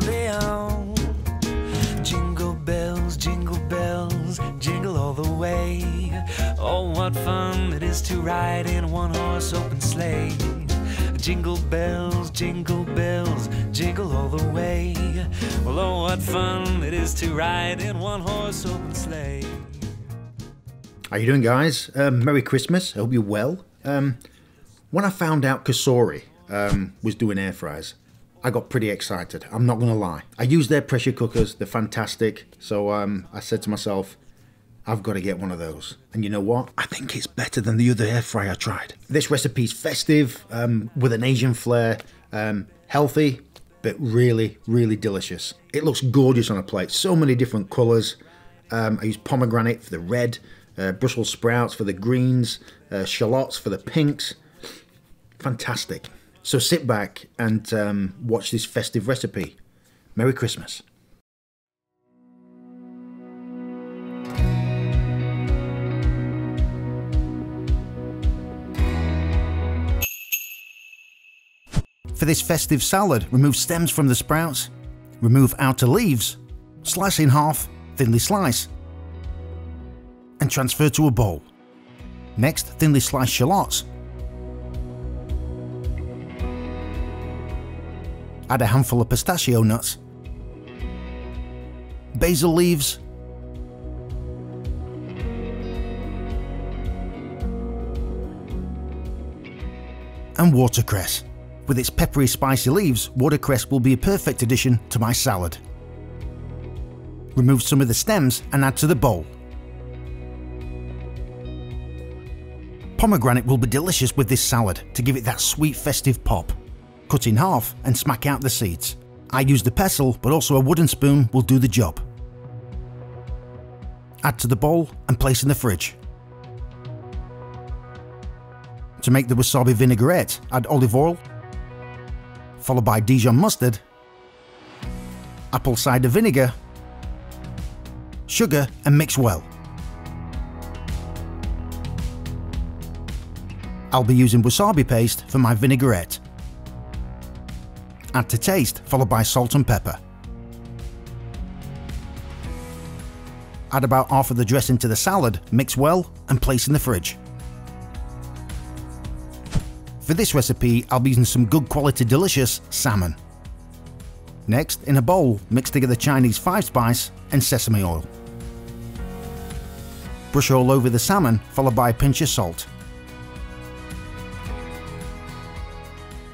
Leon. Jingle bells, jingle all the way. Oh, what fun it is to ride in a one-horse open sleigh. Jingle bells, jingle all the way. Well, oh, what fun it is to ride in one-horse open sleigh. How you doing, guys? Merry Christmas. I hope you're well. When I found out Cosori was doing air fryers, I got pretty excited. I'm not going to lie. I use their pressure cookers. They're fantastic. So I said to myself, I've got to get one of those. And you know what? I think it's better than the other air fryer I tried. This recipe's festive, with an Asian flair, healthy, but really, really delicious. It looks gorgeous on a plate. So many different colours. I use pomegranate for the red, Brussels sprouts for the greens, shallots for the pinks. Fantastic. So sit back and watch this festive recipe. Merry Christmas. For this festive salad, remove stems from the sprouts, remove outer leaves, slice in half, thinly slice, and transfer to a bowl. Next, thinly slice shallots. Add a handful of pistachio nuts, basil leaves, and watercress. With its peppery, spicy leaves, watercress will be a perfect addition to my salad. Remove some of the stems and add to the bowl. Pomegranate will be delicious with this salad to give it that sweet festive pop. Cut in half and smack out the seeds. I use the pestle, but also a wooden spoon will do the job. Add to the bowl and place in the fridge. To make the wasabi vinaigrette, add olive oil, followed by Dijon mustard, apple cider vinegar, sugar, and mix well. I'll be using wasabi paste for my vinaigrette. Add to taste, followed by salt and pepper. Add about half of the dressing to the salad, mix well, and place in the fridge. For this recipe, I'll be using some good quality delicious salmon. Next, in a bowl, mix together Chinese 5-spice and sesame oil. Brush all over the salmon, followed by a pinch of salt.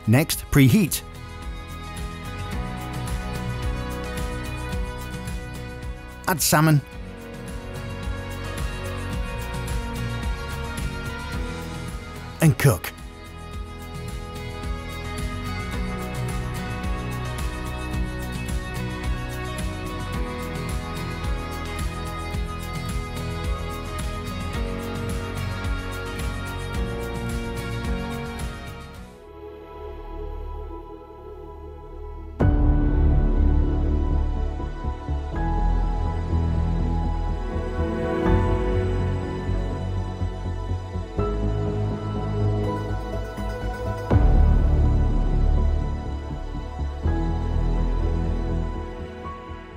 Next, preheat. Add salmon, and cook.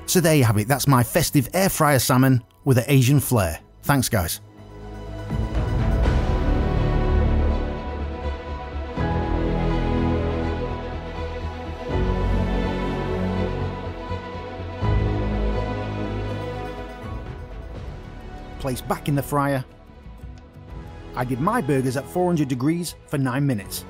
So there you have it, that's my festive air fryer salmon with an Asian flair. Thanks, guys. Place back in the fryer. I did my burgers at 400 degrees for 9 minutes.